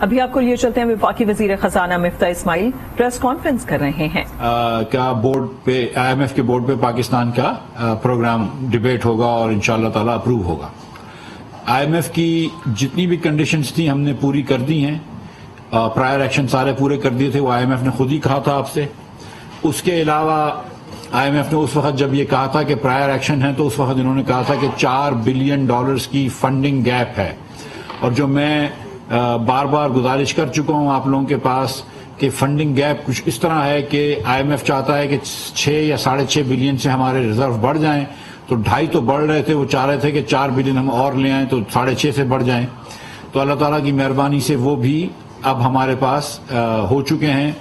ابھی آپ کو لیے چلتے ہیں، وفاقی وزیر خزانہ مفتاح اسماعیل پریس کانفرنس کر رہے ہیں۔ کیا بورڈ پہ IMF کے بورڈ پہ پاکستان کا پروگرام ڈیبیٹ ہوگا اور انشاءاللہ تعالی اپروو ہوگا۔ IMF کی جتنی بھی کنڈیشنز تھیں ہم نے پوری کر دی ہیں، پرائر ایکشن سارے پورے کر دیے تھے، وہ IMF نے خود ہی کہا تھا آپ سے۔ اس کے علاوہ IMF نے اس وقت جب یہ کہا تھا کہ پرائر ایکشن ہے تو اس وقت انہوں نے کہا تھا کہ $4 بلین کی فنڈنگ گیپ ہے، اور جو میں بار بار گزارش کر چکا ہوں آپ لوگوں کے پاس کہ فنڈنگ گیپ کچھ اس طرح ہے کہ IMF چاہتا ہے کہ 6 یا 6.5 بلین سے ہمارے ریزرو بڑھ جائیں، تو 2.5 تو بڑھ رہے تھے، وہ چاہ رہے تھے کہ 4 بلین ہم اور لے آئیں تو 6.5 سے بڑھ جائیں۔ تو اللہ تعالیٰ کی مہربانی سے وہ بھی اب ہمارے پاس ہو چکے ہیں،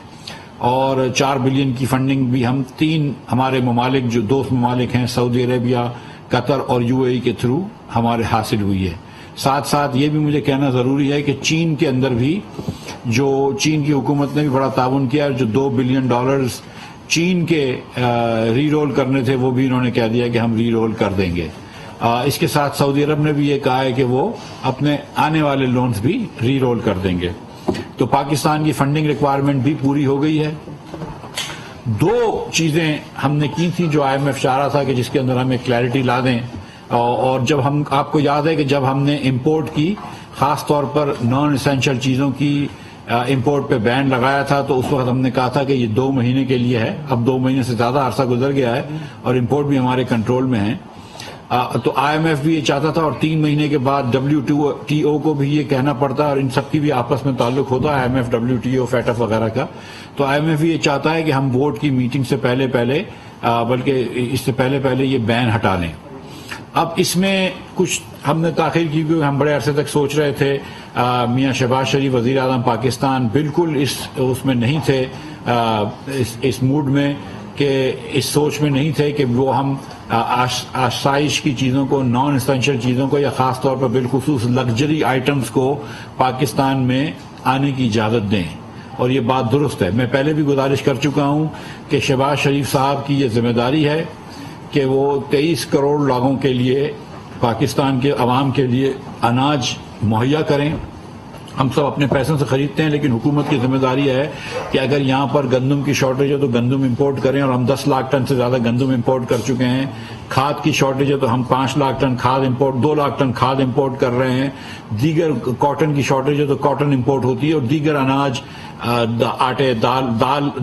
اور 4 بلین کی فنڈنگ بھی ہم 3 ہمارے ممالک جو دوست ممالک ہیں، سعودی عربیہ، قطر اور UAE کے تھرو ہمارے حاصل ہوئی ہے۔ ساتھ ساتھ یہ بھی مجھے کہنا ضروری ہے کہ چین کے اندر بھی جو چین کی حکومت نے بھی بڑا تعاون کیا ہے، جو $2 بلین چین کے ری رول کرنے تھے وہ بھی انہوں نے کہہ دیا کہ ہم ری رول کر دیں گے۔ اس کے ساتھ سعودی عرب نے بھی یہ کہا ہے کہ وہ اپنے آنے والے لونز بھی ری رول کر دیں گے۔ تو پاکستان کی فنڈنگ ریکوائرمنٹ بھی پوری ہو گئی ہے۔ 2 چیزیں ہم نے کی تھی جو IMF چاہ رہا تھا کہ جس کے اندر ہم ایک کلیئرٹی لا دیں، اور جب ہم آپ کو یاد ہے کہ جب ہم نے امپورٹ کی، خاص طور پر نان اسینشل چیزوں کی امپورٹ پہ بین لگایا تھا، تو اس وقت ہم نے کہا تھا کہ یہ 2 مہینے کے لیے ہے۔ اب 2 مہینے سے زیادہ عرصہ گزر گیا ہے اور امپورٹ بھی ہمارے کنٹرول میں ہے، تو IMF بھی یہ چاہتا تھا، اور 3 مہینے کے بعد WTO کو بھی یہ کہنا پڑتا ہے، اور ان سب کی بھی آپس میں تعلق ہوتا ہے، IMF WTO FATF وغیرہ کا۔ تو IMF بھی یہ چاہتا ہے کہ ہم ووٹ کی میٹنگ سے پہلے بلکہ اس سے پہلے یہ بین ہٹا لیں۔ اب اس میں کچھ ہم نے تاخیر کی، کیونکہ ہم بڑے عرصے تک سوچ رہے تھے۔ میاں شہباز شریف وزیر اعظم پاکستان بالکل اس میں نہیں تھے، اس موڈ میں، کہ اس سوچ میں نہیں تھے کہ وہ ہم آسائش کی چیزوں کو، نان اسینشل چیزوں کو، یا خاص طور پر بالخصوص لگژری آئٹمز کو پاکستان میں آنے کی اجازت دیں، اور یہ بات درست ہے۔ میں پہلے بھی گزارش کر چکا ہوں کہ شہباز شریف صاحب کی یہ ذمہ داری ہے کہ وہ 23 کروڑ لوگوں کے لیے، پاکستان کے عوام کے لیے اناج مہیا کریں۔ ہم سب اپنے پیسوں سے خریدتے ہیں، لیکن حکومت کی ذمہ داری ہے کہ اگر یہاں پر گندم کی شارٹیج ہے تو گندم امپورٹ کریں، اور ہم 10 لاکھ ٹن سے زیادہ گندم امپورٹ کر چکے ہیں۔ کھاد کی شارٹیج ہے تو ہم 5 لاکھ ٹن کھاد امپورٹ، 2 لاکھ ٹن کھاد امپورٹ کر رہے ہیں۔ دیگر کاٹن کی شارٹیج ہے تو کاٹن امپورٹ ہوتی ہے، اور دیگر اناج، آٹے،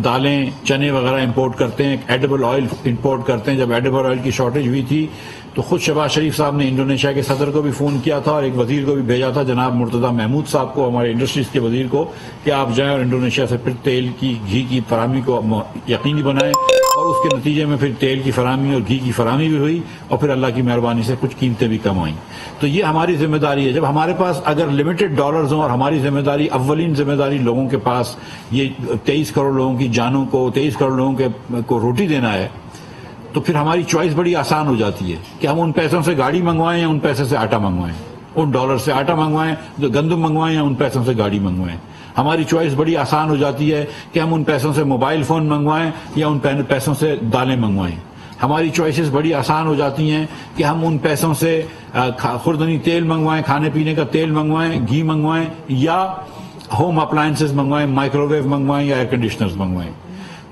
دالیں، چنے وغیرہ امپورٹ کرتے ہیں۔ ایڈیبل آئل امپورٹ کرتے ہیں۔ جب ایڈیبل آئل کی شارٹیج ہوئی تھی تو خود شہباز شریف صاحب نے انڈونیشیا کے صدر کو بھی فون کیا تھا، اور ایک وزیر کو بھی بھیجا تھا، جناب مرتضی محمود صاحب کو، ہمارے انڈسٹریز کے وزیر کو، کہ آپ جائیں اور انڈونیشیا سے پھر تیل کی، گھی کی فراہمی کو یقینی بنائیں، اور اس کے نتیجے میں پھر تیل کی فراہمی اور گھی کی فراہمی بھی ہوئی، اور پھر اللہ کی مہربانی سے کچھ قیمتیں بھی کم آئیں۔ تو یہ ہماری ذمہ داری ہے۔ جب ہمارے پاس اگر لمیٹڈ ڈالرز ہوں، اور ہماری ذمہ داری، اولین ذمہ داری لوگوں کے پاس یہ 23 کروڑ لوگوں کی جانوں کو، 23 کروڑ لوگوں کو روٹی دینا ہے، تو پھر ہماری چوائس بڑی آسان ہو جاتی ہے کہ ہم ان پیسوں سے گاڑی منگوائیں یا ان پیسوں سے آٹا منگوائیں، ان ڈالر سے آٹا منگوائیں، جو گندم منگوائیں، یا ان پیسوں سے گاڑی منگوائیں۔ ہماری چوائس بڑی آسان ہو جاتی ہے کہ ہم ان پیسوں سے موبائل فون منگوائیں یا ان پیسوں سے دالیں منگوائیں۔ ہماری چوائسز بڑی آسان ہو جاتی ہیں کہ ہم ان پیسوں سے خوردنی تیل منگوائیں، کھانے پینے کا تیل منگوائیں، گھی منگوائیں، یا ہوم اپلائنسز منگوائیں، مائکرو ویو منگوائیں، یا ایئر کنڈیشنرز منگوائیں۔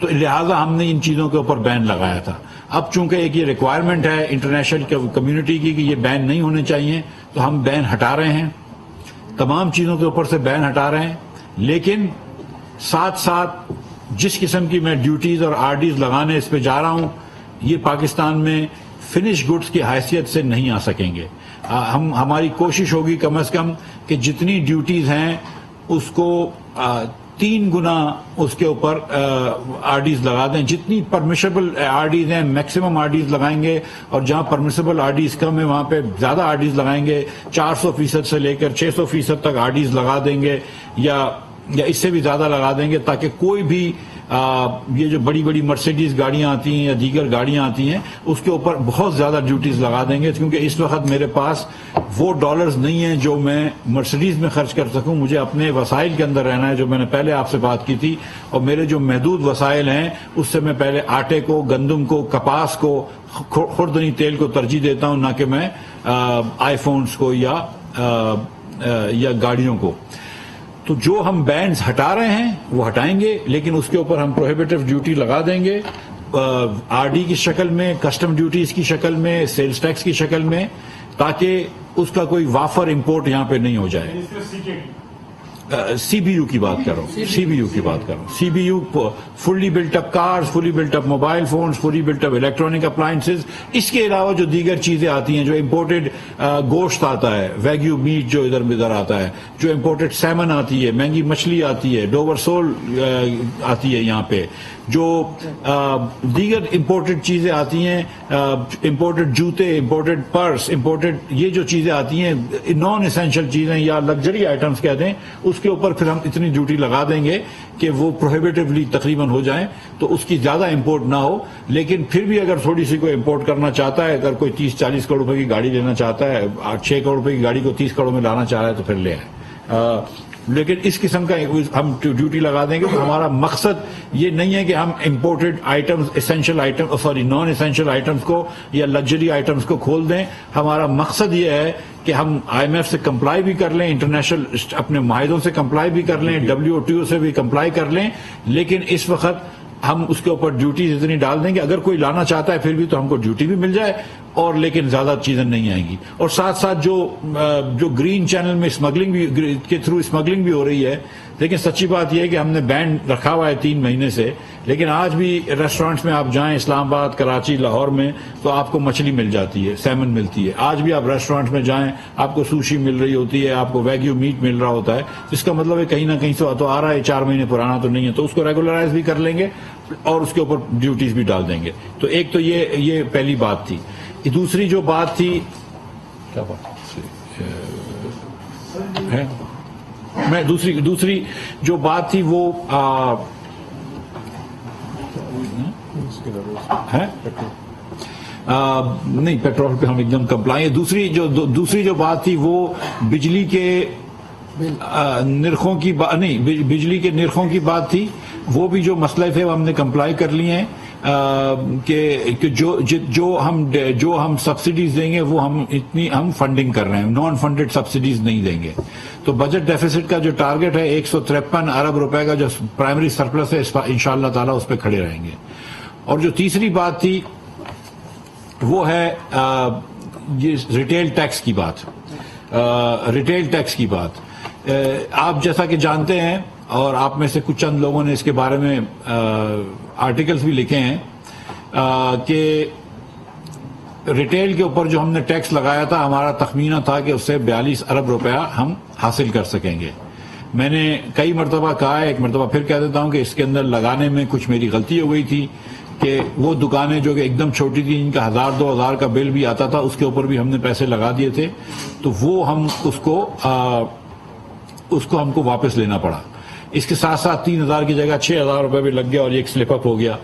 تو لہٰذا ہم نے ان چیزوں کے اوپر بین لگایا تھا۔ اب چونکہ ایک یہ ریکوائرمنٹ ہے انٹرنیشنل کمیونٹی کی کہ یہ بین نہیں ہونے چاہیے، تو ہم بین ہٹا رہے ہیں، تمام چیزوں کے اوپر سے بین ہٹا رہے ہیں، لیکن ساتھ ساتھ جس قسم کی میں ڈیوٹیز اور RDs لگانے اس پہ جا رہا ہوں، یہ پاکستان میں فنش گڈز کی حیثیت سے نہیں آ سکیں گے۔ ہماری کوشش ہوگی کم از کم کہ جتنی ڈیوٹیز ہیں اس کو 3 گنا اس کے اوپر RDs لگا دیں۔ جتنی پرمیشبل RDs ہیں میکسیمم RDs لگائیں گے، اور جہاں پرمیشبل RDs کم ہیں وہاں پہ زیادہ RDs لگائیں گے۔ 400% سے لے کر 600% تک RDs لگا دیں گے، یا اس سے بھی زیادہ لگا دیں گے، تاکہ کوئی بھی یہ جو بڑی بڑی مرسیڈیز گاڑیاں آتی ہیں یا دیگر گاڑیاں آتی ہیں اس کے اوپر بہت زیادہ ڈیوٹیز لگا دیں گے، کیونکہ اس وقت میرے پاس وہ ڈالرز نہیں ہیں جو میں مرسیڈیز میں خرچ کر سکوں۔ مجھے اپنے وسائل کے اندر رہنا ہے، جو میں نے پہلے آپ سے بات کی تھی، اور میرے جو محدود وسائل ہیں اس سے میں پہلے آٹے کو، گندم کو، کپاس کو، خوردنی تیل کو ترجیح دیتا ہوں، نہ کہ میں آئی فونز کو یا گاڑیوں کو۔ تو جو ہم بینز ہٹا رہے ہیں وہ ہٹائیں گے، لیکن اس کے اوپر ہم پروہیبیٹو ڈیوٹی لگا دیں گے، آر ڈی کی شکل میں، کسٹم ڈیوٹیز کی شکل میں، سیلز ٹیکس کی شکل میں، تاکہ اس کا کوئی وافر امپورٹ یہاں پہ نہیں ہو جائے۔ سی بی یو کی بات کر رہا ہوں، سی بی یو کی بات کر رہا ہوں، C B U fully built up cars, fully built up mobile phones, fully built up electronic appliances, اس کے علاوہ جو دیگر چیزیں آتی ہیں، جو امپورٹڈ گوشت آتا ہے، ویگیو میٹ جو ادھر آتا ہے، جو امپورٹڈ سیمن آتی ہے، مہنگی مچھلی آتی ہے، ڈوور سول آتی ہے یہاں پہ، جو دیگر امپورٹڈ چیزیں آتی ہیں، امپورٹڈ جوتے، امپورٹڈ پرس، امپورٹڈ یہ جو چیزیں آتی ہیں، نان اسینشل چیزیں یا لگژری آئٹمس کہتے ہیں، اس کے اوپر پھر ہم اتنی ڈیوٹی لگا دیں گے کہ وہ پروہیبیٹیولی تقریباً ہو جائیں، تو اس کی زیادہ امپورٹ نہ ہو۔ لیکن پھر بھی اگر تھوڑی سی کوئی امپورٹ کرنا چاہتا ہے، اگر کوئی 30-40 کروڑ روپے کی گاڑی لینا چاہتا ہے، 6 کروڑ روپے کی گاڑی کو 30 کروڑ میں لانا چاہ رہا ہے تو پھر لے آئے۔ لیکن اس قسم کا ہم ڈیوٹی لگا دیں گے تو ہمارا مقصد یہ نہیں ہے کہ ہم imported items, essential item, sorry naan essential items کو یا لگژری آئٹمز کو کھول دیں۔ ہمارا مقصد یہ ہے کہ ہم آئی ایم ایف سے کمپلائی بھی کر لیں، انٹرنیشنل اپنے معاہدوں سے کمپلائی بھی کر لیں، WTO سے بھی کمپلائی کر لیں، لیکن اس وقت ہم اس کے اوپر ڈیوٹیز اتنی ڈال دیں گے، اگر کوئی لانا چاہتا ہے پھر بھی تو ہم کو ڈیوٹی بھی مل جائے، اور لیکن زیادہ چیزیں نہیں آئیں گی۔ اور ساتھ ساتھ جو گرین چینل میں اسمگلنگ بھی کے تھرو اسمگلنگ بھی ہو رہی ہے، لیکن سچی بات یہ ہے کہ ہم نے بین رکھا ہوا ہے 3 مہینے سے، لیکن آج بھی ریسٹورینٹس میں آپ جائیں اسلام آباد، کراچی، لاہور میں، تو آپ کو مچھلی مل جاتی ہے، سیمن ملتی ہے۔ آج بھی آپ ریسٹورینٹس میں جائیں، آپ کو سوشی مل رہی ہوتی ہے، آپ کو ویگیو میٹ مل رہا ہوتا ہے، جس کا مطلب ہے کہیں نہ کہیں سے تو آ رہا ہے، 4 مہینے پرانا تو نہیں ہے، تو اس کو ریگولرائز بھی کر لیں گے اور اس کے اوپر ڈیوٹیز بھی ڈال دیں گے۔ تو ایک تو یہ پہلی بات تھی۔ دوسری جو بات تھی، کیا بات ہے، میں دوسری جو بات تھی وہ ہے نہیں، پیٹرول پہ ہم ایک دم کمپلائی ہیں۔ دوسری جو بات تھی وہ بجلی کے نرخوں کی نہیں، بجلی کے نرخوں کی بات تھی۔ وہ بھی جو مسئلے تھے وہ ہم نے کمپلائی کر لیے ہیں، کہ جو ہم سبسڈیز دیں گے وہ ہم فنڈنگ کر رہے ہیں، نان فنڈڈ سبسڈیز نہیں دیں گے۔ تو بجٹ ڈیفیسٹ کا جو ٹارگٹ ہے 153 ارب روپے کا جو پرائمری سرپلس ہے، انشاءاللہ تعالیٰ اس پہ کھڑے رہیں گے۔ اور جو تیسری بات تھی وہ ہے یہ ریٹیل ٹیکس کی بات۔ ریٹیل ٹیکس کی بات آپ جیسا کہ جانتے ہیں، اور آپ میں سے کچھ چند لوگوں نے اس کے بارے میں آرٹیکلز بھی لکھے ہیں، کہ ریٹیل کے اوپر جو ہم نے ٹیکس لگایا تھا، ہمارا تخمینہ تھا کہ اس سے 42 ارب روپیہ ہم حاصل کر سکیں گے۔ میں نے کئی مرتبہ کہا ہے، ایک مرتبہ پھر کہہ دیتا ہوں کہ اس کے اندر لگانے میں کچھ میری غلطی ہو گئی تھی، کہ وہ دکانیں جو کہ ایک دم چھوٹی تھی، جن کا 1000-2000 کا بل بھی آتا تھا، اس کے اوپر بھی ہم نے پیسے لگا دیے تھے، تو وہ ہم اس کو ہم کو واپس لینا پڑا۔ اس کے ساتھ ساتھ 3000 کی جگہ 6000 روپے بھی لگ گیا اور یہ ایک سلپ اپ ہو گیا،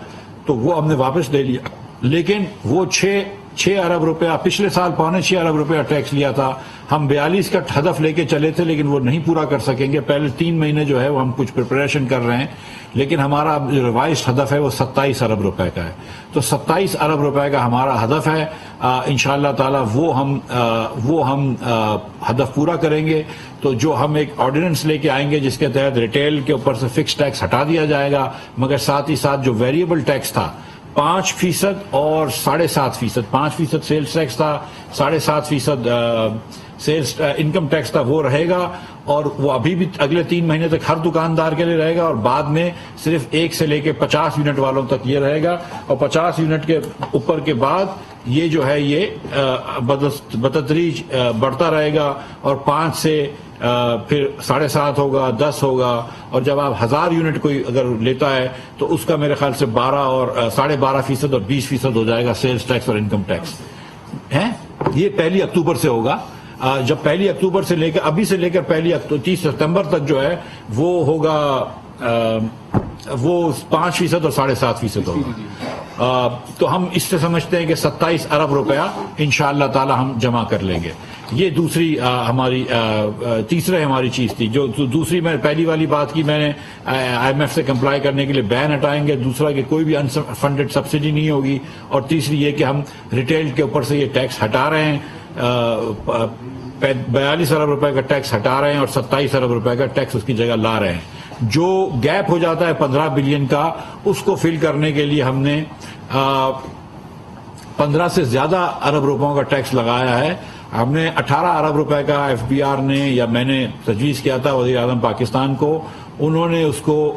تو وہ ہم نے واپس لے لیا۔ لیکن وہ 6 ارب روپیہ پچھلے سال 5.25 ارب روپیہ ٹیکس لیا تھا، ہم 42 کا ہدف لے کے چلے تھے، لیکن وہ نہیں پورا کر سکیں گے۔ پہلے 3 مہینے جو ہے وہ ہم کچھ پریپریشن کر رہے ہیں، لیکن ہمارا جو ریوائزڈ ہدف ہے وہ 27 ارب روپے کا ہے۔ تو 27 ارب روپے کا ہمارا ہدف ہے، انشاءاللہ تعالیٰ وہ ہم ہدف پورا کریں گے۔ تو جو ہم ایک آرڈیننس لے کے آئیں گے جس کے تحت ریٹیل کے اوپر سے فکس ٹیکس ہٹا دیا جائے گا، مگر ساتھ ہی ساتھ جو ویریبل ٹیکس تھا 5% اور 7.5%، 5% سیلز ٹیکس تھا، 7.5% سیلز انکم ٹیکس تھا، وہ رہے گا، اور وہ ابھی بھی اگلے 3 مہینے تک ہر دکاندار کے لیے رہے گا، اور بعد میں صرف 1 سے لے کے 50 یونٹ والوں تک یہ رہے گا، اور 50 یونٹ کے اوپر کے بعد یہ جو ہے یہ بتدریج بڑھتا رہے گا، اور 5 سے پھر 7.5 ہوگا، 10 ہوگا، اور جب آپ 1000 یونٹ کوئی اگر لیتا ہے تو اس کا میرے خیال سے 12 اور 12.5% اور 20% ہو جائے گا سیلز ٹیکس اور انکم ٹیکس ہے۔ یہ 1 اکتوبر سے ہوگا۔ جب 1 اکتوبر سے لے کر ابھی سے لے کر 30 ستمبر تک جو ہے وہ ہوگا، وہ 5% اور 7.5% ہوگا۔ تو ہم اس سے سمجھتے ہیں کہ 27 ارب روپیہ انشاءاللہ تعالی ہم جمع کر لیں گے۔ یہ دوسری تیسرا ہماری چیز تھی۔ جو دوسری میں پہلی والی بات کی، میں نے آئی ایم ایف سے کمپلائی کرنے کے لیے بین ہٹائیں گے، دوسرا کہ کوئی بھی انفنڈڈ سبسڈی نہیں ہوگی، اور تیسری یہ کہ ہم ریٹیل کے اوپر سے یہ ٹیکس ہٹا رہے ہیں۔ 42 ارب روپے کا ٹیکس ہٹا رہے ہیں اور 27 ارب روپے کا ٹیکس اس کی جگہ لا رہے ہیں. جو گیپ ہو جاتا ہے 15 بلین کا, اس کو فل کرنے کے لیے ہم نے 15 سے زیادہ ارب روپوں کا ٹیکس لگایا ہے. ہم نے 18 ارب روپے کا ایف بی آر نے یا میں نے تجویز کیا تھا وزیر اعظم پاکستان کو, انہوں نے اس کو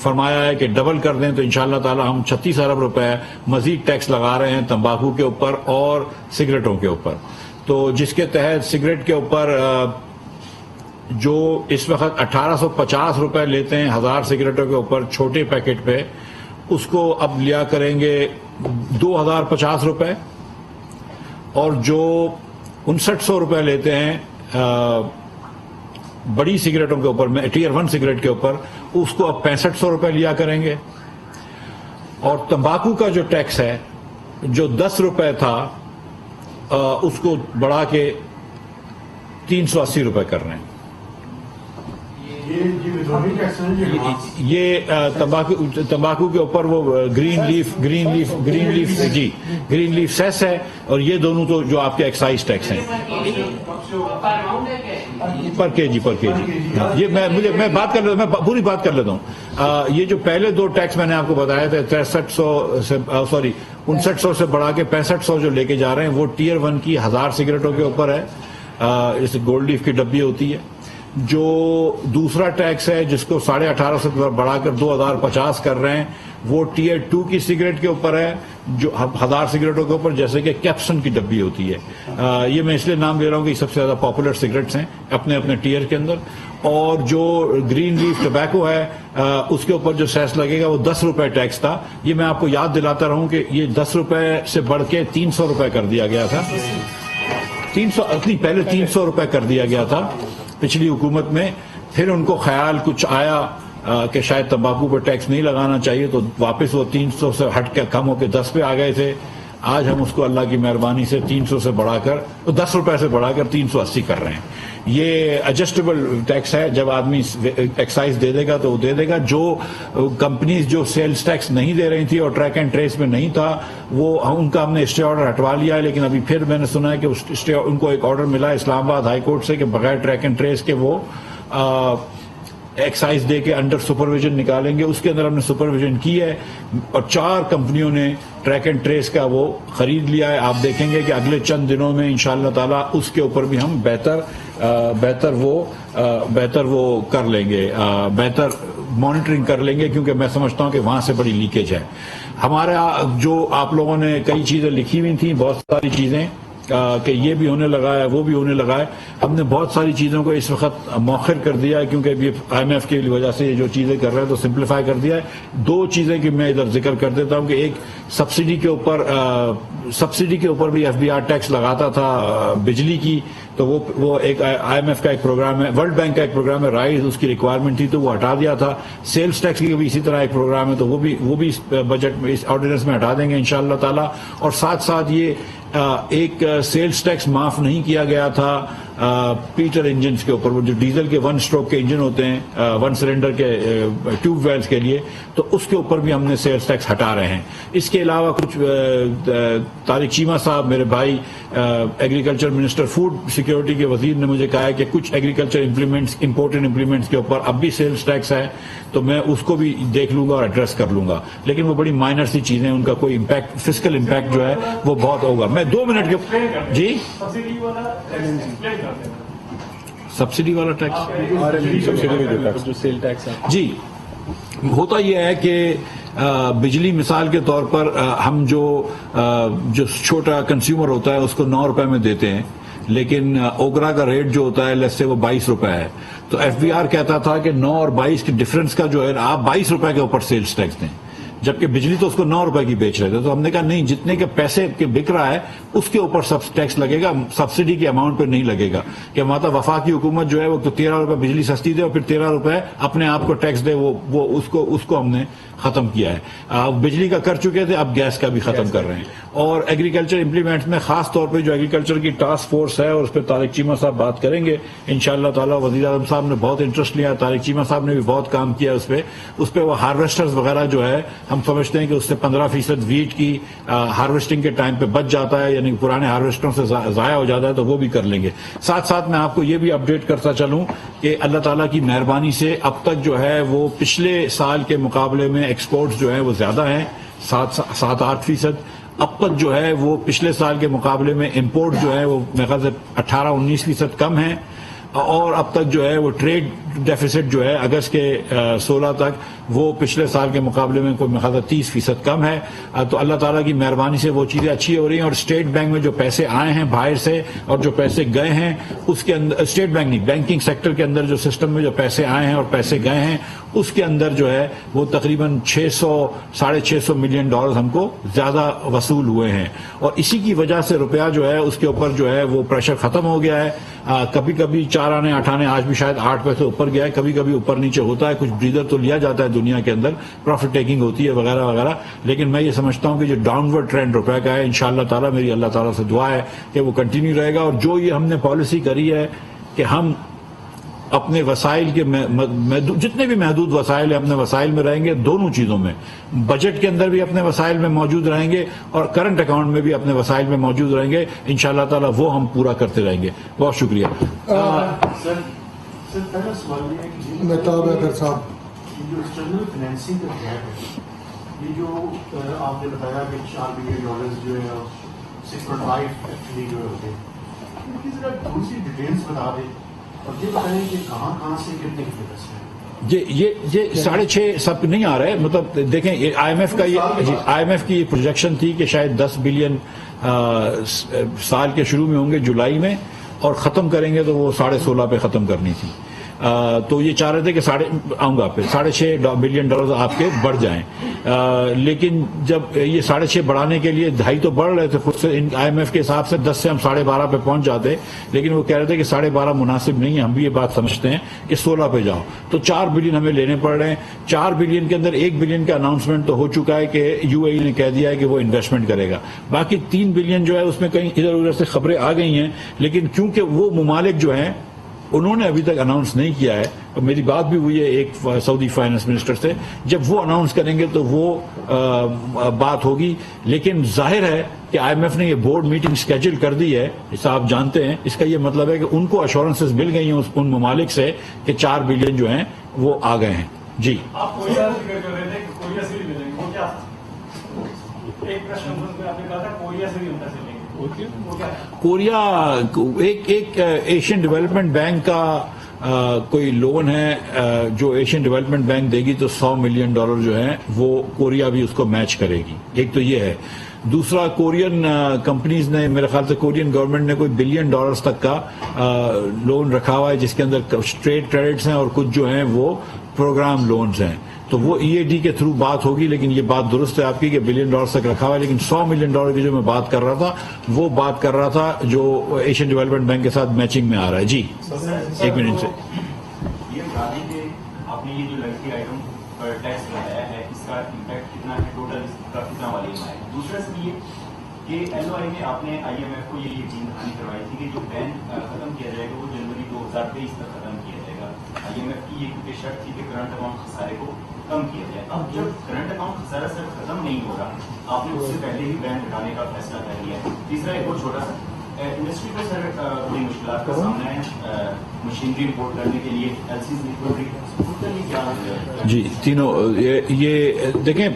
فرمایا ہے کہ ڈبل کر دیں, تو انشاءاللہ تعالی ہم 36 ارب روپے مزید ٹیکس لگا رہے ہیں تمباکو کے اوپر اور سگریٹوں کے اوپر. تو جس کے تحت سگریٹ کے اوپر جو اس وقت 1850 روپے لیتے ہیں 1000 سگریٹوں کے اوپر چھوٹے پیکٹ پہ, اس کو اب لیا کریں گے 2050 روپے, اور جو 6900 روپے لیتے ہیں بڑی سگریٹوں کے اوپر میں ٹیئر 1 سگریٹ کے اوپر, اس کو اب 6500 روپے لیا کریں گے. اور تمباکو کا جو ٹیکس ہے جو 10 روپے تھا اس کو بڑھا کے 380 روپے کر رہے ہیں. یہ تمباکو کے اوپر وہ گرین لیف سیس ہے, اور یہ دونوں تو جو آپ کے ایکسائز ٹیکس ہیں پر کے جی. یہ میں بات کر لیتا ہوں, میں پوری بات کر لیتا ہوں. یہ جو پہلے دو ٹیکس میں نے آپ کو بتایا تھے 6900 سے بڑھا کے 6500 جو لے کے جا رہے ہیں, وہ ٹیئر 1 کی 1000 سگریٹوں کے اوپر ہے, جیسے گولڈ لیف کی ڈبی ہوتی ہے. جو دوسرا ٹیکس ہے جس کو 1850 سے بڑھا کر 2050 کر رہے ہیں, وہ ٹیئر 2 کی سگریٹ کے اوپر ہے, جو 1000 سگریٹوں کے اوپر, جیسے کہ کیپسن کی ڈبی ہوتی ہے. یہ میں اس لیے نام دے رہا ہوں کہ یہ سب سے زیادہ پاپولر سگریٹس ہیں اپنے اپنے ٹیئر کے اندر. اور جو گرین لیف ٹبیکو ہے اس کے اوپر جو سیس لگے گا وہ 10 روپے ٹیکس تھا. یہ میں آپ کو یاد دلاتا رہوں کہ یہ 10 روپے سے بڑھ کے 300 روپے کر دیا گیا تھا. 300 پہلے 300 روپے کر دیا گیا تھا پچھلی حکومت میں. پھر ان کو خیال کچھ آیا کہ شاید تمباکو پر ٹیکس نہیں لگانا چاہیے, تو واپس وہ 300 سے ہٹ کے کم ہو کے 10 پہ آ گئے تھے. آج ہم اس کو اللہ کی مہربانی سے 300 سے بڑھا کر 10 روپے سے بڑھا کر 380 کر رہے ہیں. یہ ایڈجسٹیبل ٹیکس ہے, جب آدمی ایکسائز دے دے گا تو وہ دے دے گا. جو کمپنیز جو سیلز ٹیکس نہیں دے رہی تھی اور ٹریک اینڈ ٹریس میں نہیں تھا, وہ ان کا ہم نے اسٹے آرڈر ہٹوا لیا ہے. لیکن ابھی پھر میں نے سنا ہے کہ ان کو ایک آرڈر ملا ہے اسلام آباد ہائی کورٹ سے کہ بغیر ٹریک اینڈ ٹریس کے وہ ایکسائز دے کے انڈر سپرویژن نکالیں گے. اس کے اندر ہم نے سپرویژن کی ہے, اور 4 کمپنیوں نے ٹریک اینڈ ٹریس کا وہ خرید لیا ہے. آپ دیکھیں گے کہ اگلے چند دنوں میں انشاءاللہ تعالی اس کے اوپر بھی ہم بہتر وہ کر لیں گے, بہتر مانیٹرنگ کر لیں گے, کیونکہ میں سمجھتا ہوں کہ وہاں سے بڑی لیکیج ہے. ہمارا جو آپ لوگوں نے کئی چیزیں لکھی ہوئی تھیں, بہت ساری چیزیں کہ یہ بھی ہونے لگا ہے وہ بھی ہونے لگا ہے, ہم نے بہت ساری چیزوں کو اس وقت مؤخر کر دیا ہے, کیونکہ ابھی آئی ایم ایف کی وجہ سے یہ جو چیزیں کر رہے ہیں تو سمپلیفائی کر دیا ہے. 2 چیزیں کہ میں ادھر ذکر کر دیتا ہوں کہ ایک سبسڈی کے اوپر بھی ایف بی آر ٹیکس لگاتا تھا بجلی کی, تو وہ ایک آئی ایم ایف کا ایک پروگرام ہے, ورلڈ بینک کا ایک پروگرام ہے رائز, اس کی ریکوائرمنٹ تھی تو وہ ہٹا دیا تھا. سیلز ٹیکس کی بھی اسی طرح ایک پروگرام ہے, تو وہ بھی اس بجٹ میں اس آرڈیننس میں ہٹا دیں گے انشاءاللہ تعالی. اور ساتھ یہ ایک سیلز ٹیکس معاف نہیں کیا گیا تھا پیٹر انجنز کے اوپر, وہ جو ڈیزل کے 1 اسٹروک کے انجن ہوتے ہیں 1 سلنڈر کے ٹیوب ویلز کے لیے, تو اس کے اوپر بھی ہم نے سیلز ٹیکس ہٹا رہے ہیں. اس کے علاوہ کچھ طارق چیمہ صاحب میرے بھائی ایگریکلچر منسٹر فوڈ سیکیورٹی کے وزیر نے مجھے کہا ہے کہ کچھ ایگریکلچر امپورٹڈ امپلیمنٹس کے اوپر اب بھی سیلز ٹیکس ہے, تو میں اس کو بھی دیکھ لوں گا اور ایڈریس کر لوں گا. لیکن وہ بڑی مائنر سی چیزیں, ان کا کوئی امپیکٹ فسکل امپیکٹ جو ہے وہ بہت ہوگا. میں 2 منٹ کے جی سبسڈی والا ٹیکس جو سیل ٹیکس ہے جی ہوتا یہ ہے کہ بجلی مثال کے طور پر ہم جو چھوٹا کنزیومر ہوتا ہے اس کو 9 روپے میں دیتے ہیں, لیکن اوگرا کا ریٹ جو ہوتا ہے لیٹس سے وہ 22 روپے ہے. تو ایف بی آر کہتا تھا کہ 9 اور 22 کے ڈفرنس کا جو ہے آپ 22 روپے کے اوپر سیلز ٹیکس دیں, جبکہ بجلی تو اس کو 9 روپے کی بیچ رہے تھے. تو ہم نے کہا نہیں, جتنے کے پیسے کے بک رہا ہے اس کے اوپر ٹیکس لگے گا, سبسڈی کے اماؤنٹ پہ نہیں لگے گا. کہ ماتا وفاقی حکومت جو ہے وہ تو 13 روپے بجلی سستی دے اور پھر 13 روپے اپنے آپ کو ٹیکس دے, وہ اس کو ہم نے ختم کیا ہے. بجلی کا کر چکے تھے, اب گیس کا بھی ختم کر رہے ہیں. اور ایگریکلچر امپلیمنٹس میں خاص طور پہ جو ایگریکلچر کی ٹاسک فورس ہے, اور اس پہ طارق چیمہ صاحب بات کریں گے انشاءاللہ تعالی. وزیر اعظم صاحب نے بہت انٹرسٹ لیا, طارق چیمہ صاحب نے بھی بہت کام کیا اس پہ وہ ہارویسٹرز وغیرہ جو ہے ہم سمجھتے ہیں کہ اس سے 15% ویٹ کی ہارویسٹنگ کے ٹائم پہ بچ جاتا ہے، یعنی پرانے ہارویسٹروں سے ضائع ہو جاتا ہے، تو وہ بھی کر لیں گے۔ ساتھ ساتھ میں آپ کو یہ بھی اپڈیٹ کرتا چلوں کہ اللہ تعالیٰ کی مہربانی سے اب تک جو ہے وہ پچھلے سال کے مقابلے میں ایکسپورٹس جو ہیں وہ زیادہ ہیں، 7-8%۔ اب تک جو ہے وہ پچھلے سال کے مقابلے میں امپورٹ جو ہے وہ میرے خیال سے 18-19% کم ہیں، اور اب تک جو ہے وہ ٹریڈ ڈیفیسٹ جو ہے اگست کے 16 تک وہ پچھلے سال کے مقابلے میں کوئی میرے خیال سے 30% کم ہے۔ تو اللہ تعالیٰ کی مہربانی سے وہ چیزیں اچھی ہو رہی ہیں، اور اسٹیٹ بینک میں جو پیسے آئے ہیں باہر سے اور جو پیسے گئے ہیں اس کے اندر، اسٹیٹ بینک نہیں، بینکنگ سیکٹر کے اندر جو سسٹم میں جو پیسے آئے ہیں اور پیسے گئے ہیں اس کے اندر جو ہے وہ تقریباً $600-650 ملین ہم کو زیادہ وصول ہوئے ہیں، اور اسی کی وجہ سے روپیہ جو ہے اس کے اوپر جو ہے وہ پریشر ختم ہو گیا ہے۔ کبھی کبھی 4 آنے 8 آنے، آج بھی شاید 8 پیسے اوپر گیا ہے، کبھی کبھی اوپر نیچے ہوتا ہے، کچھ بریدر تو لیا جاتا ہے دنیا کے اندر، پروفٹ ٹیکنگ ہوتی ہے وغیرہ وغیرہ، لیکن میں یہ سمجھتا ہوں کہ جو ڈاؤن ورڈ ٹرینڈ روپے کا ہے انشاءاللہ تعالیٰ، میری اللہ تعالیٰ سے دعا ہے کہ وہ کنٹینیو رہے گا۔ اور جو یہ ہم نے پالیسی کری ہے کہ ہم اپنے وسائل کے جتنے بھی محدود وسائل ہیں اپنے وسائل میں رہیں گے، دونوں چیزوں میں، بجٹ کے اندر بھی اپنے وسائل میں موجود رہیں گے اور کرنٹ اکاؤنٹ میں بھی اپنے وسائل میں موجود رہیں گے، انشاءاللہ تعالیٰ وہ ہم پورا کرتے رہیں گے۔ بہت شکریہ۔ مہتاب حیدر صاحب، جو ایکسٹرنل فائنینسنگ کا گیپ ہے، یہ جو آپ نے بتایا کہ $4 بلین جو ہے اور 6.5 ایکچولی جو ہوتے ہیں، ان کی ذرا تھوڑی سی ڈیٹیلس بتا دیں اور یہ بتائیں کہ کہاں کہاں سے کتنے کتنے پیسے ہیں۔ یہ 6.5 سب نہیں آ رہے، مطلب دیکھیں آئی ایم ایف کا یہ آئی ایم ایف کی پروجیکشن تھی کہ شاید 10 بلین سال کے شروع میں ہوں گے جولائی میں، اور ختم کریں گے تو وہ 16.5 پہ ختم کرنی تھی۔ تو یہ چاہ رہے تھے کہ 6.5 بلین آپ کے بڑھ جائیں، لیکن جب یہ 6.5 بڑھانے کے لیے 2.5 تو بڑھ رہے تھے خود سے آئی ایم ایف کے حساب سے، 10 سے ہم 12.5 پہ پہنچ جاتے، لیکن وہ کہہ رہے تھے کہ 12.5 مناسب نہیں ہے، ہم بھی یہ بات سمجھتے ہیں کہ 16 پہ جاؤ، تو 4 بلین ہمیں لینے پڑ رہے ہیں۔ 4 بلین کے اندر 1 بلین کا اناؤنسمنٹ تو ہو چکا ہے کہ یو اے ای نے کہہ دیا ہے کہ وہ انویسٹمنٹ کرے گا، باقی 3 بلین جو ہے اس میں کہیں ادھر ادھر سے خبریں آ گئی ہیں، لیکن کیونکہ وہ ممالک جو ہیں انہوں نے ابھی تک اناؤنس نہیں کیا ہے، اور میری بات بھی ہوئی ہے ایک سعودی فائنانس منسٹر سے، جب وہ اناؤنس کریں گے تو وہ بات ہوگی، لیکن ظاہر ہے کہ آئی ایم ایف نے یہ بورڈ میٹنگ سکیجول کر دی ہے، اس آپ جانتے ہیں، اس کا یہ مطلب ہے کہ ان کو ایشورنسز مل گئی ہیں ان ممالک سے کہ 4 بلین جو ہیں وہ آ گئے ہیں۔ جی آپ کوریا کا ذکر کر رہے تھے کہ کوریا سے بھی ملیں گے، وہ کیا ایک پریس کانفرنس میں آپ نے کہا تھا کوریا سے بھی ہم پیسے لیں گے، کوریا ایک ایشین ڈیولپمنٹ بینک کا کوئی لون ہے جو ایشین ڈیولپمنٹ بینک دے گی، تو $100 ملین جو ہیں وہ کوریا بھی اس کو میچ کرے گی، ایک تو یہ ہے۔ دوسرا، کورین کمپنیز نے، میرے خیال سے کورین گورنمنٹ نے کوئی $1 بلین تک کا لون رکھا ہوا ہے، جس کے اندر اسٹریٹ کریڈٹس ہیں اور کچھ جو ہیں وہ پروگرام لونز ہیں، تو وہ ای اے ڈی کے تھرو بات ہوگی، لیکن یہ بات درست ہے آپ کی کہ $1 بلین تک رکھا ہوا ہے، لیکن $100 ملین کی جو میں بات کر رہا تھا وہ بات کر رہا تھا جو ایشین ڈیولپمنٹ بینک کے ساتھ میچنگ میں آ رہا ہے۔ جی ایک منٹ سے یہ بتا دیں کہ آپ نے یہ جو لگژری آئٹم پر ٹیکس لگایا ہے اس کا امپیکٹ کتنا ہے، ٹوٹل اس کا کتنا والی ہے۔ دوسرا سر یہ کہ ایل او آئی میں آپ نے آئی ایم ایف کو یہ یقین دہانی کروائی تھی کہ جو بین ختم کیا جائے گا وہ جنوری 2023 تک ختم کیا جائے گا۔ آئی ایم ایف کی یہ شرط تھی کہ کرنٹ اکاؤنٹ خسارے کو کم کیا جائے۔ اب جب کرنٹ اکاؤنٹ خسارہ صرف ختم نہیں ہو رہا، آپ نے اس سے پہلے ہی بین ہٹانے کا فیصلہ کر لیا ہے۔ تیسرا ایک اور چھوٹا سا، انڈسٹری کو سر بڑی مشکلات کا سامنا ہے مشینری امپورٹ کرنے کے لیے، ایل سیز ریکوری کیا؟ جی تینوں یہ دیکھیں،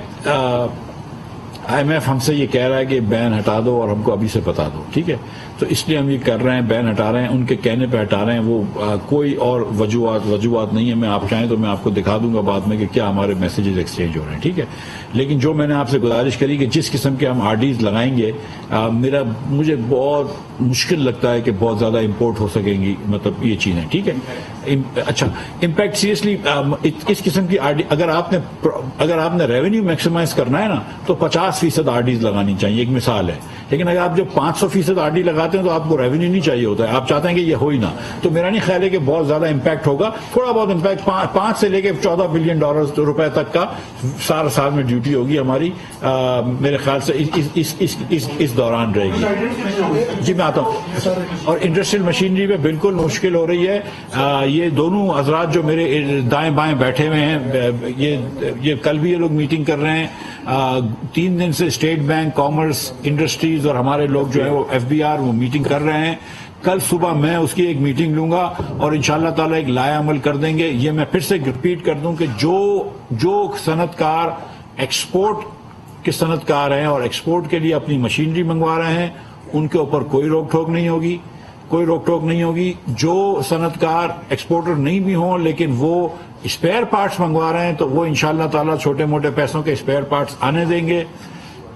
آئی ایم ایف ہم سے یہ کہہ رہا ہے کہ بین ہٹا دو اور ہم کو ابھی سے بتا دو، ٹھیک ہے، تو اس لیے ہم یہ کر رہے ہیں، بین ہٹا رہے ہیں، ان کے کہنے پہ ہٹا رہے ہیں، وہ کوئی اور وجوہات نہیں ہے۔ میں آپ چاہیں تو میں آپ کو دکھا دوں گا بعد میں کہ کیا ہمارے میسیجز ایکسچینج ہو رہے ہیں، ٹھیک ہے، لیکن جو میں نے آپ سے گزارش کری کہ جس قسم کے ہم آر ڈیز لگائیں گے، مجھے بہت مشکل لگتا ہے کہ بہت زیادہ امپورٹ ہو سکیں گی، مطلب یہ چیزیں، ٹھیک ہے۔ اچھا امپیکٹ سیریسلی اس قسم کی آر ڈی اگر آپ نے ریونیو میکسیمائز کرنا ہے نا تو 50% آر ڈیز لگانی چاہیے، ایک مثال ہے، لیکن اگر آپ جب 500% آر ڈی لگاتے ہیں تو آپ کو ریونیو نہیں چاہیے ہوتا ہے، آپ چاہتے ہیں کہ یہ ہو ہی نہ، تو میرا نہیں خیال ہے کہ بہت زیادہ امپیکٹ ہوگا، تھوڑا بہت امپیکٹ 5 سے لے کے $14 بلین روپے تک کا سال میں ڈیوٹی ہوگی ہماری، میرے خیال سے اس دوران رہے گی۔ جی میں آتا ہوں، اور انڈسٹریل مشینری میں بالکل مشکل ہو رہی ہے، یہ دونوں حضرات جو میرے دائیں بائیں بیٹھے ہوئے ہیں، یہ کل بھی یہ لوگ میٹنگ کر رہے ہیں. 3 دن سے اسٹیٹ بینک، کامرس، انڈسٹریز اور ہمارے لوگ جو ہے وہ FBR وہ میٹنگ کر رہے ہیں. کل صبح میں اس کی ایک میٹنگ لوں گا اور انشاءاللہ تعالیٰ ایک لائحہ عمل کر دیں گے. یہ میں پھر سے ریپیٹ کر دوں کہ جو صنعت کار ایکسپورٹ کے صنعت کار ہیں اور ایکسپورٹ کے لیے اپنی مشینری منگوا رہے ہیں، ان کے اوپر کوئی روک ٹوک نہیں ہوگی، کوئی روک ٹوک نہیں ہوگی. جو صنعت کار ایکسپورٹر نہیں بھی ہوں لیکن وہ اسپیئر پارٹس منگوا رہے ہیں تو وہ انشاءاللہ تعالیٰ چھوٹے موٹے پیسوں کے اسپیئر پارٹس آنے دیں گے.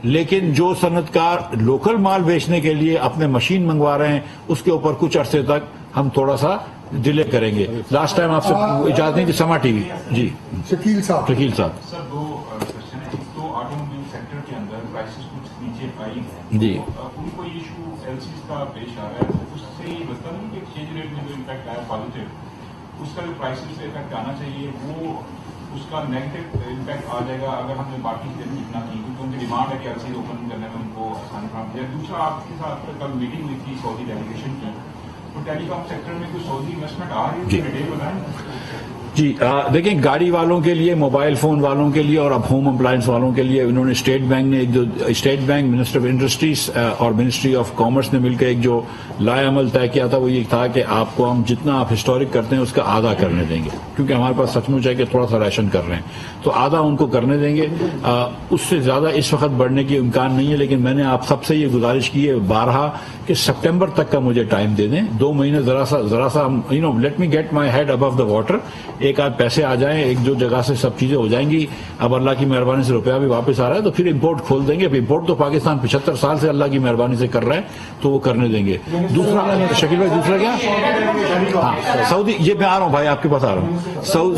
لیکن جو صنعت کار لوکل مال بیچنے کے لیے اپنے مشین منگوا رہے ہیں اس کے اوپر کچھ عرصے تک ہم تھوڑا سا ڈیلے کریں گے. لاسٹ ٹائم آپ سے اجازت نہیں تھی. سما ٹی وی جی شکیل صاحب سر 2 کوشچن ہے. ایک تو آٹو موبائل سیکٹر کے اندر پرائسز کچھ نیچے آئی ہیں جی. ان کو ایشو LCs کا پیش آ رہا ہے، اس سے یہ لگتا نہیں کہ ایکسچینج ریٹ میں جو امپیکٹ آیا پازیٹیو، اس کا جو پرائسز سے افیکٹ آنا چاہیے وہ اس کا نیگیٹو امپیکٹ آ جائے گا اگر ہم نے باقی دن اتنا کی، کیونکہ ان کی ڈیمانڈ ہے کہ LCs اوپن کرنے میں ان کو آسانی فراہم کیا. دوسرا آپ کے ساتھ کل میٹنگ ہوئی تھی سعودی ڈیلیگیشن کی، تو ٹیلی کام سیکٹر میں کوئی سعودی انویسٹمنٹ آ رہی ہے، ڈیٹیل بتائیں. جی دیکھیں، گاڑی والوں کے لیے، موبائل فون والوں کے لیے اور اب ہوم اپلائنس والوں کے لیے انہوں نے اسٹیٹ بینک نے جو state bank, minister of industries اور منسٹری آف کامرس نے مل کے ایک جو لائحہ عمل طے کیا تھا وہ یہ تھا کہ آپ کو ہم جتنا آپ ہسٹورک کرتے ہیں اس کا آدھا کرنے دیں گے، کیونکہ ہمارے پاس سچ مچ ہے کہ تھوڑا سا ریشن کر رہے ہیں تو آدھا ان کو کرنے دیں گے. اس سے زیادہ اس وقت بڑھنے کی امکان نہیں ہے. لیکن میں نے آپ سب سے یہ گزارش کی ہے بارہا کہ سپٹمبر تک کا مجھے ٹائم دے دیں. 2 مہینے ذرا سا late me get my head above the water. ایک آدھ پیسے آ جائیں، ایک دو جگہ سے سب چیزیں ہو جائیں گی. اب اللہ کی مہربانی سے روپیہ بھی واپس آ رہا ہے تو پھر امپورٹ کھول دیں گے. امپورٹ تو پاکستان 75 سال سے اللہ کی مہربانی سے کر رہا ہے تو وہ کرنے دیں گے. دوسرا شکیل بھائی، دوسرا کیا؟ ہاں سعودی، یہ میں آ رہا ہوں بھائی آپ کے پاس آ رہا ہوں.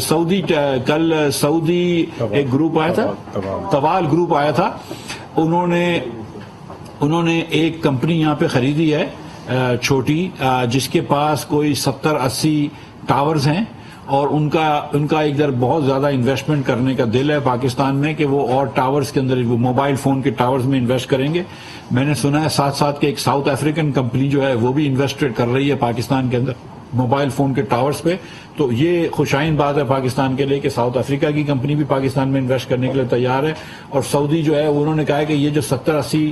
سعودی کل سعودی ایک گروپ آیا تھا، طوال گروپ آیا تھا. انہوں نے ایک کمپنی یہاں پہ خریدی ہے چھوٹی، جس کے پاس کوئی 70-80 ٹاورز ہیں اور ان کا ادھر بہت زیادہ انویسٹمنٹ کرنے کا دل ہے پاکستان میں کہ وہ اور ٹاورز کے اندر وہ موبائل فون کے ٹاورز میں انویسٹ کریں گے. میں نے سنا ہے ساتھ کہ ایک ساؤتھ افریقن کمپنی جو ہے وہ بھی انویسٹ کر رہی ہے پاکستان کے اندر موبائل فون کے ٹاورز پہ. تو یہ خوشائن بات ہے پاکستان کے لیے کہ ساؤتھ افریقہ کی کمپنی بھی پاکستان میں انویسٹ کرنے کے لیے تیار ہے. اور سعودی جو ہے انہوں نے کہا ہے کہ یہ جو 70-80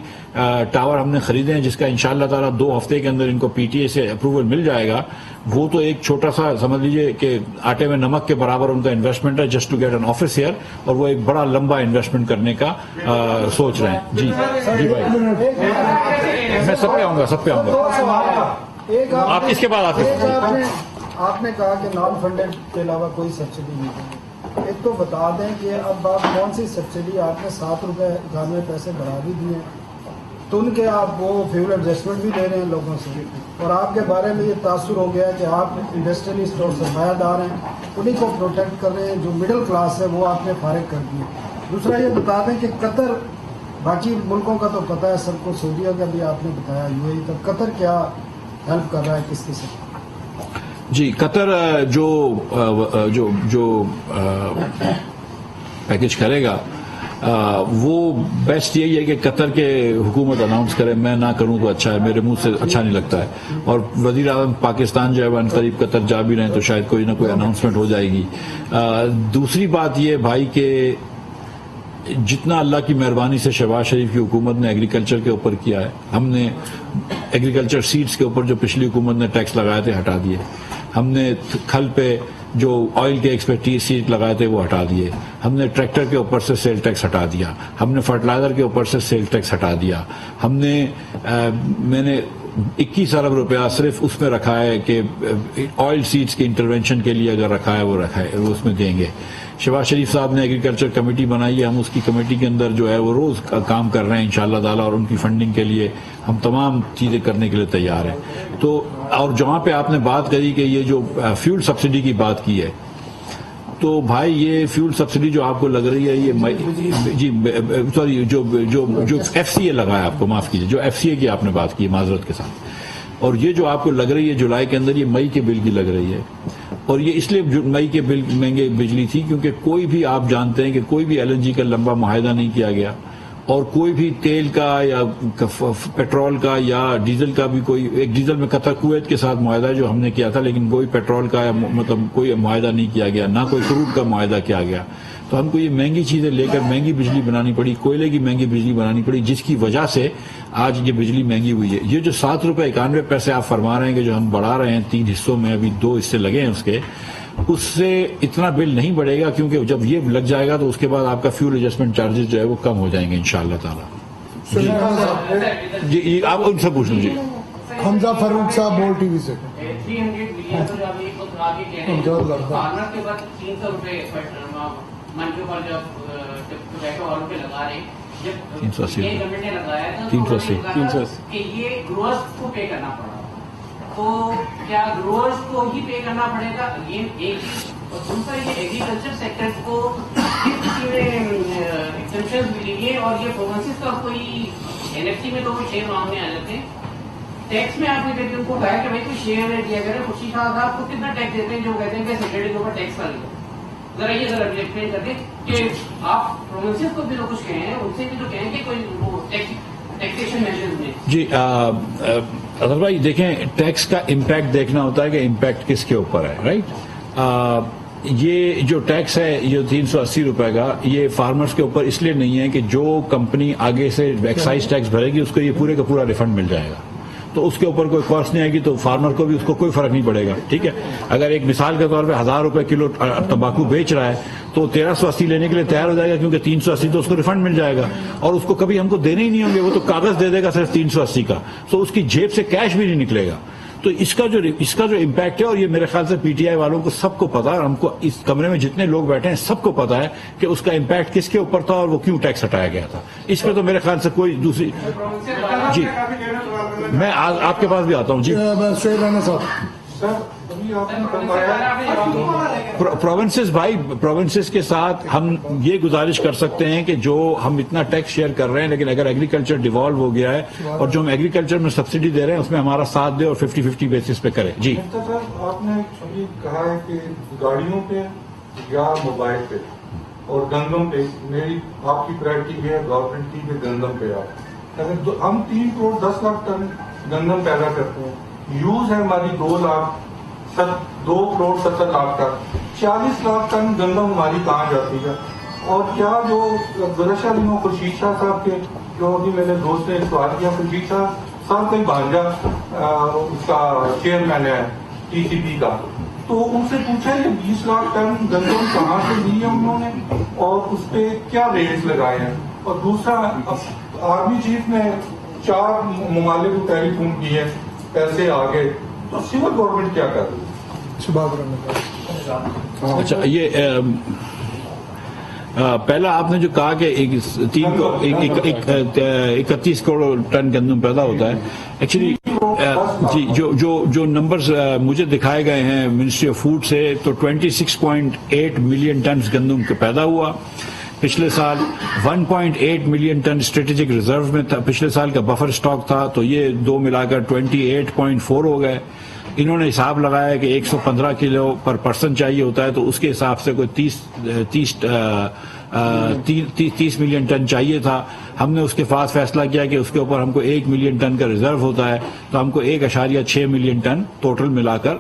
ٹاور ہم نے خریدے ہیں جس کا انشاءاللہ تعالیٰ 2 ہفتے کے اندر ان کو PTA سے اپروول مل جائے گا، وہ تو ایک چھوٹا سا سمجھ لیجئے کہ آٹے میں نمک کے برابر ان کا انویسٹمنٹ ہے just to get an office here, اور وہ ایک بڑا لمبا انویسٹمنٹ کرنے کا سوچ رہے ہیں. جی بھائی میں سب پہ آؤں گا. آپ اس کے بعد آپ نے کہا کہ نان فنڈڈ کے علاوہ کوئی سبسڈی نہیں ہے. ایک تو بتا دیں کہ اب آپ کون سی سبسڈی، آپ نے 7 روپے گھر میں پیسے بڑھا بھی دیے تو ان کے آپ وہ فیول ایڈجسٹمنٹ بھی لے رہے ہیں لوگوں سے، اور آپ کے بارے میں یہ تاثر ہو گیا کہ آپ انڈسٹریلسٹ اور سرمایہ دار ہیں انہیں کو پروٹیکٹ کر رہے ہیں، جو مڈل کلاس ہے وہ آپ نے فارغ کر دیے. دوسرا یہ بتا دیں کہ قطر، باقی ملکوں کا تو پتہ ہے سب کو، سعودیہ کا بھی آپ نے بتایا، UAE کا، قطر کیا ہیلپ کر رہا ہے کس قسم؟ جی قطر جو پیکج کرے گا وہ بیسٹ یہی ہے کہ قطر کے حکومت اناؤنس کرے. میں نہ کروں تو اچھا ہے، میرے منہ سے اچھا نہیں لگتا ہے. اور وزیر اعظم پاکستان جو ہے وہ قریب قطر جا بھی رہے ہیں تو شاید کوئی نہ کوئی اناؤنسمنٹ ہو جائے گی. دوسری بات یہ بھائی کہ جتنا اللہ کی مہربانی سے شہباز شریف کی حکومت نے ایگریکلچر کے اوپر کیا ہے، ہم نے ایگریکلچر سیڈز کے اوپر جو پچھلی حکومت نے ٹیکس لگائے تھے ہٹا دیے. ہم نے کھل پہ جو آئل کے ایکسپرٹیز لگائے تھے وہ ہٹا دیے. ہم نے ٹریکٹر کے اوپر سے سیل ٹیکس ہٹا دیا. ہم نے فرٹیلائزر کے اوپر سے سیل ٹیکس ہٹا دیا. میں نے 21 ارب روپیہ صرف اس میں رکھا ہے کہ آئل سیڈز کے انٹرونشن کے لیے اگر رکھا ہے وہ اس میں دیں گے. شہباز شریف صاحب نے ایگریکلچر کمیٹی بنائی ہے، ہم اس کی کمیٹی کے اندر جو ہے وہ روز کام کر رہے ہیں انشاءاللہ تعالیٰ، اور ان کی فنڈنگ کے لیے ہم تمام چیزیں کرنے کے لیے تیار ہیں. تو اور جہاں پہ آپ نے بات کری کہ یہ جو فیول سبسڈی کی بات کی ہے، تو بھائی یہ فیول سبسڈی جو آپ کو لگ رہی ہے یہ جی سوری جو FCA لگا ہے، آپ کو معاف کیجیے، جو FCA کی آپ نے بات کی معذرت کے ساتھ، اور یہ جو آپ کو لگ رہی ہے جولائی کے اندر، یہ مئی کے بل کی لگ رہی ہے. اور یہ اس لیے مئی کے بل مہنگے بجلی تھی کیونکہ کوئی بھی آپ جانتے ہیں کہ کوئی بھی LNG کا لمبا معاہدہ نہیں کیا گیا اور کوئی بھی تیل کا یا پیٹرول کا یا ڈیزل کا بھی کوئی، ایک ڈیزل میں قطر کویت کے ساتھ معاہدہ جو ہم نے کیا تھا، لیکن کوئی پیٹرول کا مطلب کوئی معاہدہ نہیں کیا گیا، نہ کوئی کروڈ کا معاہدہ کیا گیا. تو ہم کو یہ مہنگی چیزیں لے کر مہنگی بجلی بنانی پڑی، کوئلے کی مہنگی بجلی بنانی پڑی، جس کی وجہ سے آج یہ بجلی مہنگی ہوئی ہے. یہ جو ₹7.91 آپ فرما رہے ہیں کہ جو ہم بڑھا رہے ہیں 3 حصوں میں، ابھی 2 حصے لگے ہیں اس سے اتنا بل نہیں بڑھے گا، کیونکہ جب یہ لگ جائے گا تو اس کے بعد آپ کا فیول ایڈجسٹمنٹ چارجز جو ہے وہ کم ہو جائیں گے انشاءاللہ تعالی. جی آپ ان سے پوچھ لیجیے. حمزہ فاروق صاحب بول ٹی وی سے. 300 بلین تو جب ایک وقت آگے کہہ رہے ہیں فارمر کے بعد 300 روپے من کے اوپر جب ٹوبیکو والوں پہ لگا رہے ہیں، جب یہ گورنمنٹ نے لگایا تھا 380 کہ یہ گروورز کو پے کرنا پڑا، تو کیا گروورز کو ہی پے کرنا پڑے گا یہ ایک چیز، اور دوسرا یہ ایگریکلچر سیکٹر کو کسی میں ایکسپشنز ملیں گے، اور یہ پروونسز کا کوئی NFT میں تو کوئی شیئر مانگنے آ جاتے ہیں. ٹیکس میں آپ نے کہتے ہیں ان کو کہا کہ بھائی کوئی شیئر دیا کرے، خورشید خان صاحب کو کتنا ٹیکس دیتے ہیں جو کہتے ہیں کہ سیکرٹری کے اوپر ٹیکس کر لو. ذرا یہ ایکسپلین کر دیں کہ آپ پروونسز کو بھی تو کچھ کہیں، ان سے بھی تو کہیں کہ کوئی ٹیکسیشن میجرز میں. جی اظہر بھائی دیکھیں، ٹیکس کا امپیکٹ دیکھنا ہوتا ہے کہ امپیکٹ کس کے اوپر ہے، رائٹ. یہ جو ٹیکس ہے یہ 380 روپے کا، یہ فارمرز کے اوپر اس لیے نہیں ہے کہ جو کمپنی آگے سے ایکسائز ٹیکس بھرے گی اس کو یہ پورے کا پورا ریفنڈ مل جائے گا، تو اس کے اوپر کوئی کاسٹ نہیں آئے گی، تو فارمر کو بھی اس کو کوئی فرق نہیں پڑے گا. ٹھیک ہے، اگر ایک مثال کے طور پہ 1000 روپے کلو تمباکو بیچ رہا ہے تو 1380 لینے کے لیے تیار ہو جائے گا، کیونکہ 380 تو اس کو ریفنڈ مل جائے گا، اور اس کو کبھی ہم کو دینے ہی نہیں ہوں گے، وہ تو کاغذ دے دے گا صرف 380 کا، تو اس کی جیب سے کیش بھی نہیں نکلے گا. تو اس کا جو امپیکٹ ہے، اور یہ میرے خیال سے PTI والوں کو سب کو پتا ہے، اور ہم کو اس کمرے میں جتنے لوگ بیٹھے ہیں سب کو پتا ہے کہ اس کا امپیکٹ کس کے اوپر تھا اور وہ کیوں ٹیکس ہٹایا گیا تھا. اس پہ تو میرے خیال سے کوئی دوسری. جی میں آپ کے پاس بھی آتا ہوں. جی شعیب رانا صاحب. پروونسز بھائی، پروونسز کے ساتھ ہم یہ گزارش کر سکتے ہیں کہ جو ہم اتنا ٹیکس شیئر کر رہے ہیں، لیکن اگر ایگریکلچر ڈیوالو ہو گیا ہے اور جو ہم ایگریکلچر میں سبسڈی دے رہے ہیں اس میں ہمارا ساتھ دے اور 50-50 بیسس پہ کرے. جی صاحب، آپ نے ابھی کہا ہے کہ گاڑیوں پہ یا موبائل پہ اور گندم پہ میری آپ کی پرائرٹی ہے گورنمنٹ کی کہ گندم پہ آئے. اگر ہم 3 کروڑ 10 لاکھ ٹن گندم پیدا کرتے ہیں، یوز ہے ہماری 2 کروڑ 70 لاکھ ٹن، 40 لاکھ ٹن گندم ہماری کہاں جاتی ہے. اور کیا جو گزشتہ دنوں خورشید شاہ صاحب کے جو ابھی میرے دوست نے سوال کیا، خورشید شاہ صاحب کا بھانجا اس کا چیئرمین ہے TCP کا، تو ان سے پوچھا کہ 20 لاکھ ٹن گندم کہاں سے لی ہے انہوں نے اور اس پہ کیا ریٹس لگائے ہیں. اور دوسرا، آرمی چیف نے 4 ممالک کو ٹیلی فون کی ہے، پیسے آ گئے، تو سول گورنمنٹ کیا کر رہی ہے؟ اچھا، یہ پہلا آپ نے جو کہا کہ 31 کروڑ ٹن گندم پیدا ہوتا ہے، ایکچولی جی جو نمبرز مجھے دکھائے گئے ہیں منسٹری آف فوڈ سے، تو 26.8 ملین ٹنز گندم پیدا ہوا پچھلے سال. 1.8 ملین ٹن اسٹریٹجک ریزرو میں تھا، پچھلے سال کا بفر سٹاک تھا، تو یہ 2 ملا کر 28.4 ہو گئے. انہوں نے حساب لگایا کہ 115 کلو پر پرسن چاہیے ہوتا ہے، تو اس کے حساب سے کوئی 30 ملین ٹن چاہیے تھا. ہم نے اس کے بعد فیصلہ کیا کہ اس کے اوپر ہم کو 1 ملین ٹن کا ریزرو ہوتا ہے، تو ہم کو 1.6 ملین ٹن ٹوٹل ملا کر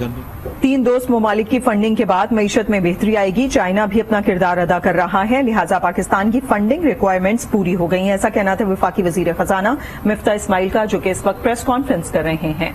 گندم. 3 دوست ممالک کی فنڈنگ کے بعد معیشت میں بہتری آئے گی. چائنا بھی اپنا کردار ادا کر رہا ہے، لہٰذا پاکستان کی فنڈنگ ریکوائرمنٹس پوری ہو گئی ہیں، ایسا کہنا تھا وفاقی وزیر خزانہ مفتاح اسماعیل کا، جو کہ اس وقت پریس کانفرنس کر رہے ہیں.